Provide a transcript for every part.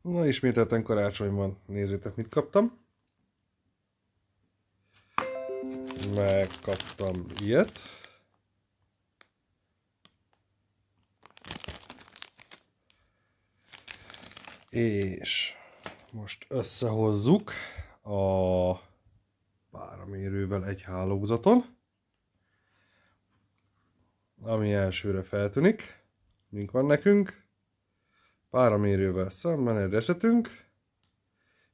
Na, ismételten karácsony van. Nézzétek, mit kaptam. Megkaptam ilyet. És most összehozzuk a páramérővel egy hálózaton, ami elsőre feltűnik. Mink van nekünk? Páramérővel szemben egy resetünk,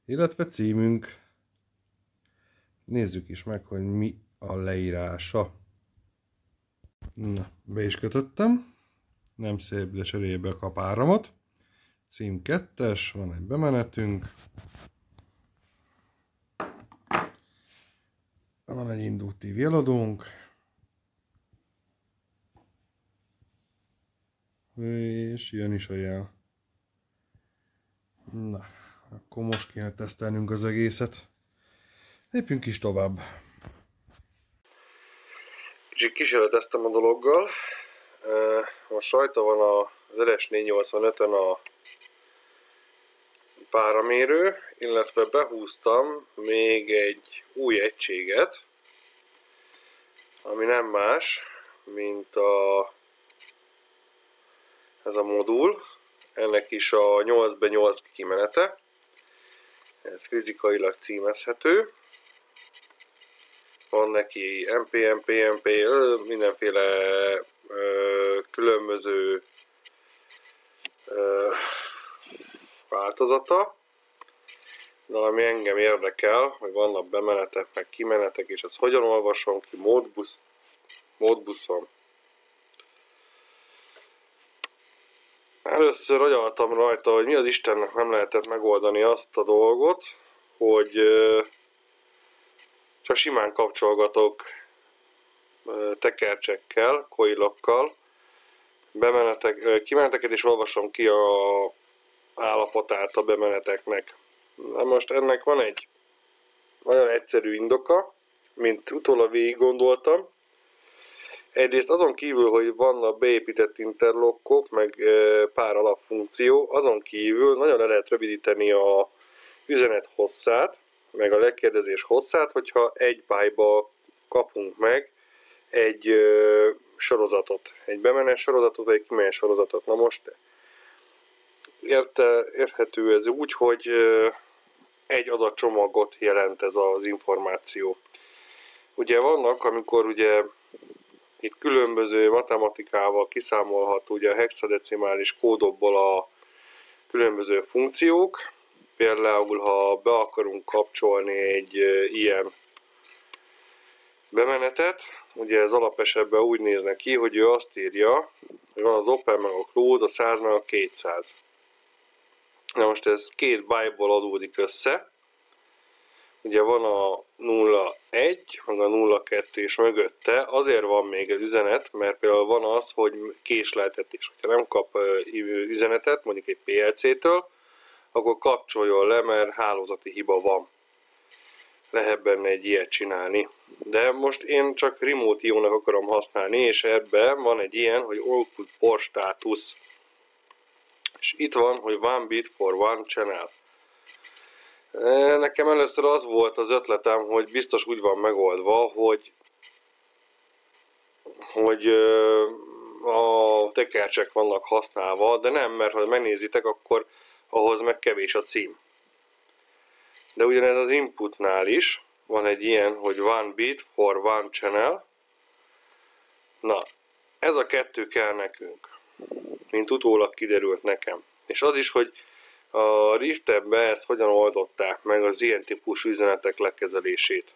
illetve címünk. Nézzük is meg, hogy mi a leírása. Na, be is kötöttem. Nem szép, de cserébe kap áramot. Cím 2-es, van egy bemenetünk. Van egy induktív jeladónk. És jön is a jel. Na, akkor most kéne tesztelnünk az egészet. Lépjünk is tovább. Kicsit kísérleteztem a dologgal. Most rajta van az LS485-ön a páramérő, illetve behúztam még egy új egységet, ami nem más, mint ez a modul. Ennek is a 8x8 kimenete. Ez fizikailag címezhető. Van neki MP, mindenféle különböző változata. De ami engem érdekel, hogy vannak bemenetek, meg kimenetek, és ezt hogyan olvasom ki módbuszon. Először agyaltam rajta, hogy mi az Istennek nem lehetett megoldani azt a dolgot, hogy csak simán kapcsolgatok tekercsekkel, coilokkal, kimeneteket, és olvasom ki a állapotát a bemeneteknek. Na most ennek van egy nagyon egyszerű indoka, mint utólag végig gondoltam. Egyrészt azon kívül, hogy vannak beépített interlockok, meg pár alapfunkció, azon kívül nagyon le lehet rövidíteni a üzenet hosszát, meg a lekérdezés hosszát, hogyha egy byte-ba kapunk meg egy sorozatot, egy bemenet sorozatot, vagy egy kimenet sorozatot. Na most érthető ez úgy, hogy egy adatcsomagot jelent ez az információ. Ugye vannak, amikor ugye itt különböző matematikával kiszámolható ugye a hexadecimális kódokból a különböző funkciók. Például, ha be akarunk kapcsolni egy ilyen bemenetet, ugye ez alapesetben úgy nézne ki, hogy ő azt írja, hogy van az open meg a close, a 100 meg a 200. Na most ez két byte-ból adódik össze. Ugye van a 0.1, meg a 0.2 és mögötte azért van még az üzenet, mert például van az, hogy késleltetés. Ha nem kap üzenetet, mondjuk egy PLC-től, akkor kapcsoljon le, mert hálózati hiba van. Lehet benne egy ilyet csinálni. De most én csak remote IO-nak akarom használni, és ebben van egy ilyen, hogy output port status. És itt van, hogy one bit for one channel. Nekem először az volt az ötletem, hogy biztos úgy van megoldva, hogy a tekercsek vannak használva, de nem, mert ha megnézitek, akkor ahhoz meg kevés a cím. De ugyanez az inputnál is van egy ilyen, hogy one bit for one channel. Na, ez a kettő kell nekünk, mint utólag kiderült nekem. És az is, hogy a Rift-ben ezt hogyan oldották meg az ilyen típusú üzenetek lekezelését.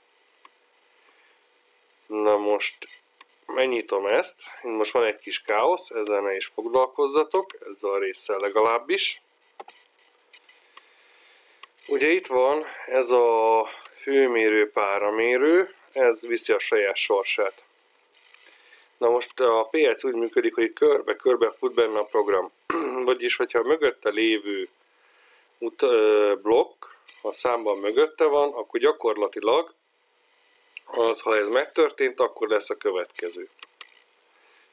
Na most megnyitom ezt, most van egy kis káosz, ezzel ne is foglalkozzatok, ezzel a résszel legalábbis. Ugye itt van ez a hőmérő, páramérő, ez viszi a saját sorsát. Na most a PLC úgy működik, hogy körbe-körbe fut benne a program. Vagyis, hogyha mögötte lévő blokk, ha számban mögötte van, akkor gyakorlatilag ha ez megtörtént, akkor lesz a következő.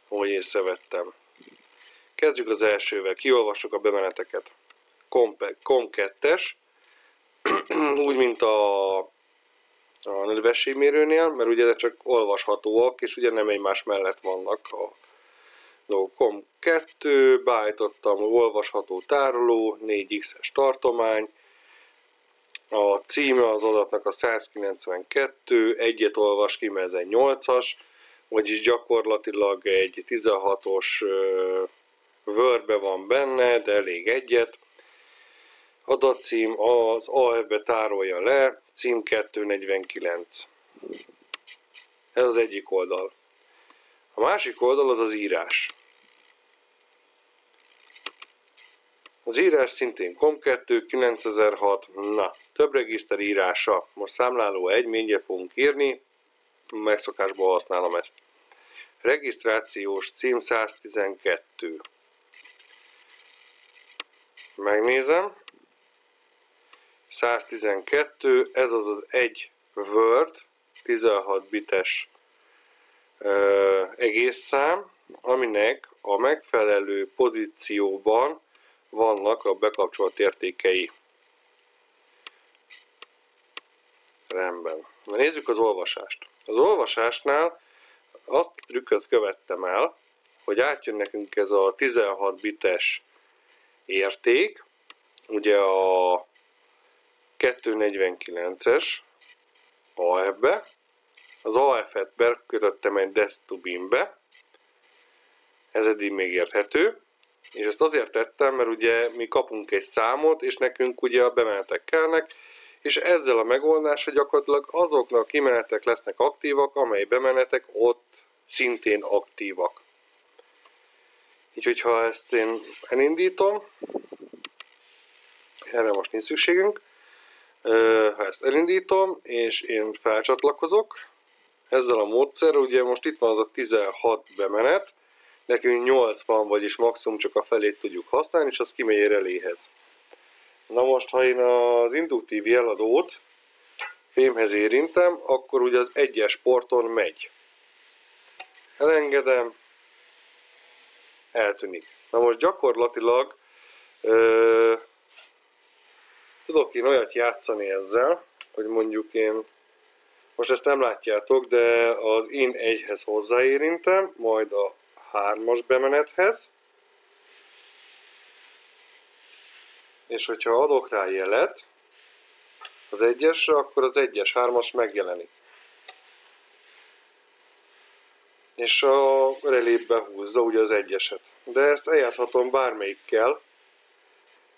Ahogy észrevettem. Kezdjük az elsővel, kiolvassuk a bemeneteket. COM2-es, úgy, mint a növességmérőnél, mert ugye ezek csak olvashatóak, és ugye nem egymás mellett vannak a COM2, beállítottam olvasható tároló, 4x-es tartomány, a címe az adatnak a 192, egyet olvas ki, mert ez egy 8-as, vagyis gyakorlatilag egy 16-os Word-be van benne, de elég egyet. Adatcím az AF-be tárolja le, cím 249. Ez az egyik oldal. A másik oldal az az írás. Az írás szintén COM2, 9006, na, több regiszter írása. Most számláló 1, mindjárt fogunk írni, megszokásból használom ezt. Regisztrációs cím 112. Megnézem. 112, ez az egy Word, 16 bites egész szám, aminek a megfelelő pozícióban vannak a bekapcsolt értékei. Rendben. Na nézzük az olvasást. Az olvasásnál azt a trükköt követtem el, hogy átjön nekünk ez a 16 bites érték, ugye a 249-es AF-be, az AF-et bekötöttem egy Desc2Bin-be, ez eddig még érthető, és ezt azért tettem, mert ugye mi kapunk egy számot, és nekünk ugye a bemenetek kellnek, és ezzel a megoldással gyakorlatilag azoknak a kimenetek lesznek aktívak, amely bemenetek ott szintén aktívak. Így, hogyha ezt én elindítom, erre most nincs szükségünk, ha ezt elindítom, és én felcsatlakozok, ezzel a módszerrel, ugye most itt van az a 16 bemenet, nekünk 80, vagyis maximum csak a felét tudjuk használni, és az kimegy egy reléhez. Na most, ha én az induktív jeladót fémhez érintem, akkor ugye az egyes porton megy. Elengedem, eltűnik. Na most gyakorlatilag tudok én olyat játszani ezzel, hogy mondjuk én, most ezt nem látjátok, de az in 1-hez hozzáérintem, majd a 3-as bemenethez, és hogyha adok rá jelet az 1-esre, akkor az 1-es 3-as megjelenik. És a relébe húzza ugye az 1-eset. De ezt eljátszhatom bármelyikkel,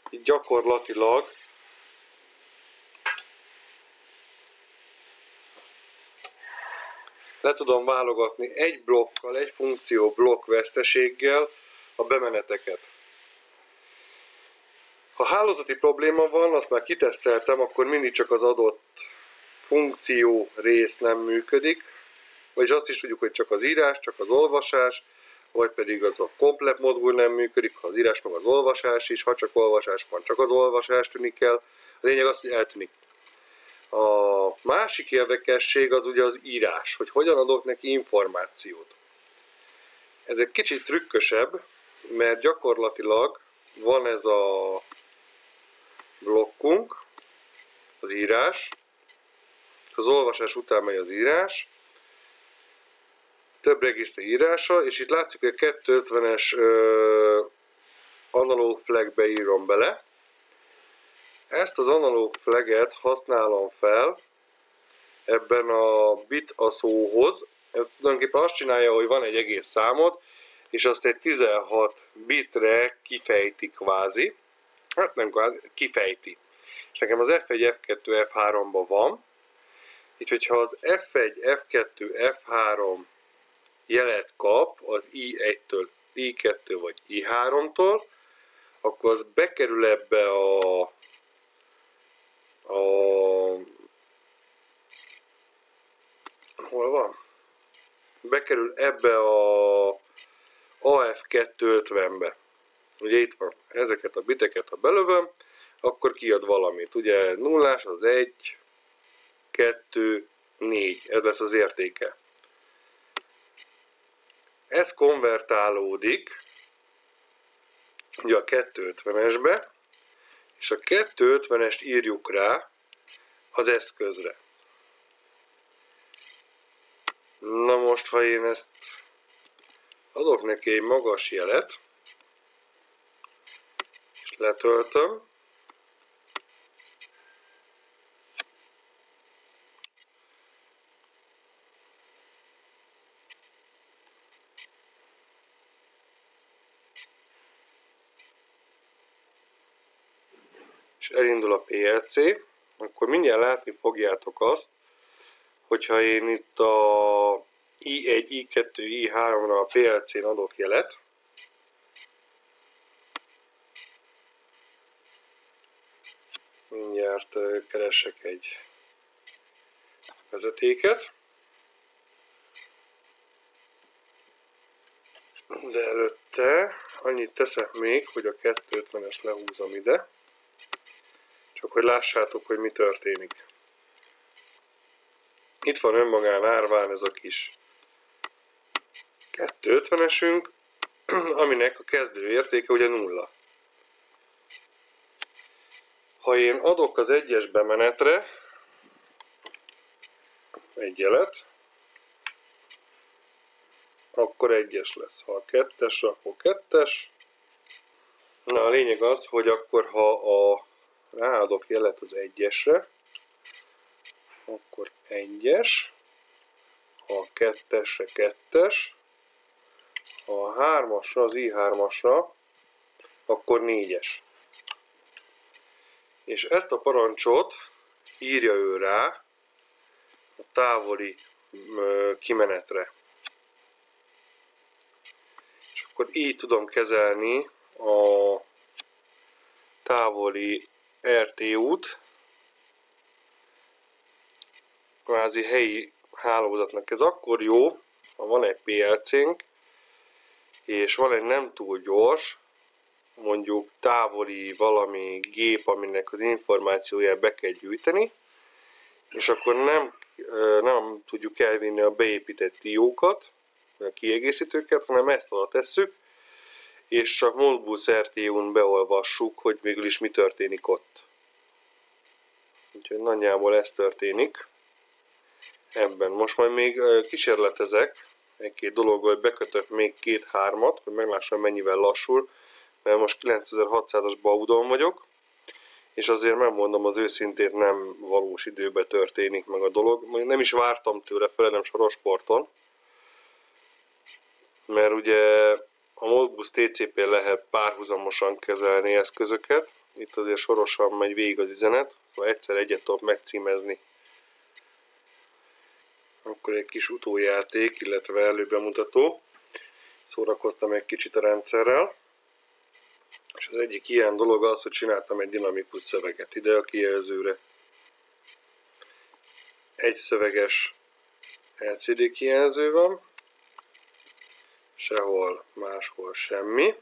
így gyakorlatilag le tudom válogatni egy blokkal, egy funkció blokk veszteséggel a bemeneteket. Ha hálózati probléma van, azt már kiteszteltem, akkor mindig csak az adott funkció rész nem működik, vagyis azt is tudjuk, hogy csak az írás, csak az olvasás, vagy pedig az a komplet modul nem működik, ha az írás meg az olvasás is, ha csak olvasás van, csak az olvasás tűnik el. A lényeg az, hogy eltűnik. A másik érdekesség az ugye az írás, hogy hogyan adok neki információt. Ez egy kicsit trükkösebb, mert gyakorlatilag van ez a blokkunk, az írás, az olvasás után megy az írás, több regiszter írása, és itt látszik, hogy a 250-es analóg flagbe írom bele. Ezt az analóg flaget használom fel ebben a bit a szóhoz. Ez tulajdonképpen azt csinálja, hogy van egy egész számot, és azt egy 16 bitre kifejti kvázi. Hát nem kvázi, kifejti. És nekem az F1, F2, F3-ban van. Így, hogyha az F1, F2, F3 jelet kap az I1-től, I2 vagy I3-tól, akkor az bekerül ebbe hol van? Bekerül ebbe a AF250-be. Ugye itt van, ezeket a biteket, ha belövöm, akkor kiad valamit. Ugye nullás az 1, 2, 4, ez lesz az értéke. Ez konvertálódik ugye a 250-esbe, és a 250-est írjuk rá az eszközre. Na most, ha én ezt adok neki egy magas jelet, és letöltöm, és elindul a PLC, akkor mindjárt látni fogjátok azt, hogyha én itt a I1, I2, I3-ra a PLC-n adok jelet, mindjárt keresek egy vezetéket, de előtte annyit teszek még, hogy a 250-es lehúzom ide, csak hogy lássátok, hogy mi történik. Itt van önmagán árván ez a kis 250-esünk, aminek a kezdő értéke ugye 0. Ha én adok az egyes bemenetre egy jelet, akkor egyes lesz. Ha a kettes, akkor kettes. Na a lényeg az, hogy akkor ha ráadok jelet az egyesre, akkor egyes, ha a kettesre kettes, ha a hármasra, az i3-asra, akkor négyes. És ezt a parancsot írja ő rá a távoli kimenetre. És akkor így tudom kezelni a távoli RTU-t, kvázi helyi hálózatnak. Ez akkor jó, ha van egy PLC-nk, és van egy nem túl gyors, mondjuk távoli valami gép, aminek az információját be kell gyűjteni, és akkor nem tudjuk elvinni a beépített IO-kat, a kiegészítőket, hanem ezt oda tesszük, és csak Modbus RTU-n beolvassuk, hogy végül is mi történik ott. Úgyhogy nagyjából ez történik ebben. Most majd még kísérletezek egy-két dologgal, hogy bekötök még 2-3-at, hogy meglássam mennyivel lassul, mert most 9600-as baudon vagyok, és azért megmondom az őszintét, nem valós időben történik meg a dolog. Nem is vártam tőle, fele nem Sorosporton, mert ugye a Modbus TCP-n lehet párhuzamosan kezelni eszközöket, itt azért sorosan megy végig az üzenet, szóval egyszer egyet tudok megcímezni. Akkor egy kis utójáték, illetve előbemutató. Szórakoztam egy kicsit a rendszerrel. És az egyik ilyen dolog az, hogy csináltam egy dinamikus szöveget ide a kijelzőre. Egy szöveges LCD kijelző van, sehol máshol semmi.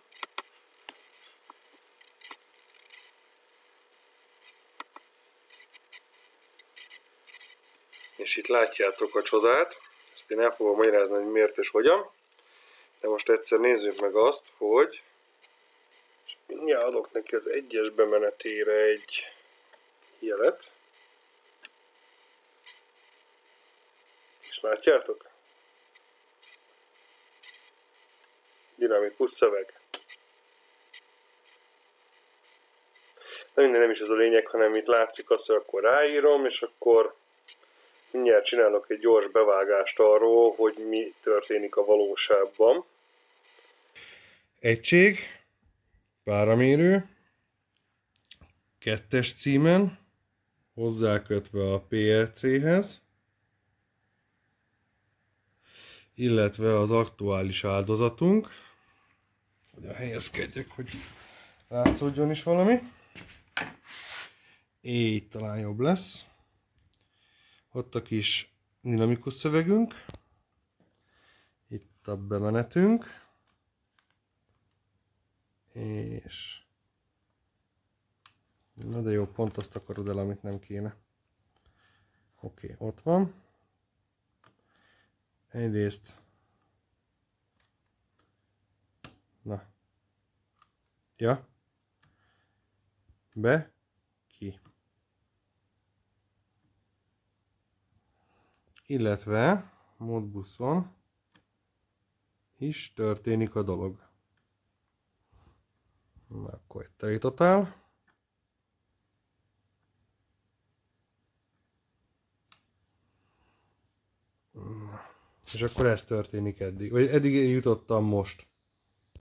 És itt látjátok a csodát, ezt én el fogom magyarázni, hogy miért és hogyan. De most egyszer nézzük meg azt, hogy mindjárt adok neki az egyes bemenetére egy jelet. És látjátok? Dinamikus szöveg. De minden nem is ez a lényeg, hanem itt látszik azt, hogy akkor ráírom, és akkor mindjárt csinálok egy gyors bevágást arról, hogy mi történik a valóságban. Egység, páramérő, 2-es címen, hozzákötve a PLC-hez, illetve az aktuális áldozatunk, hogy helyezkedjek, hogy látszódjon is valami. Így talán jobb lesz. Ott a kis dinamikus szövegünk, itt a bemenetünk, és na de jó, pont azt akarod el, amit nem kéne. Oké, ott van. Egyrészt na ja, be ki. Illetve Modbuson is történik a dolog. Na, akkor itt eljutottál. És akkor ez történik eddig. Vagy eddig jutottam most.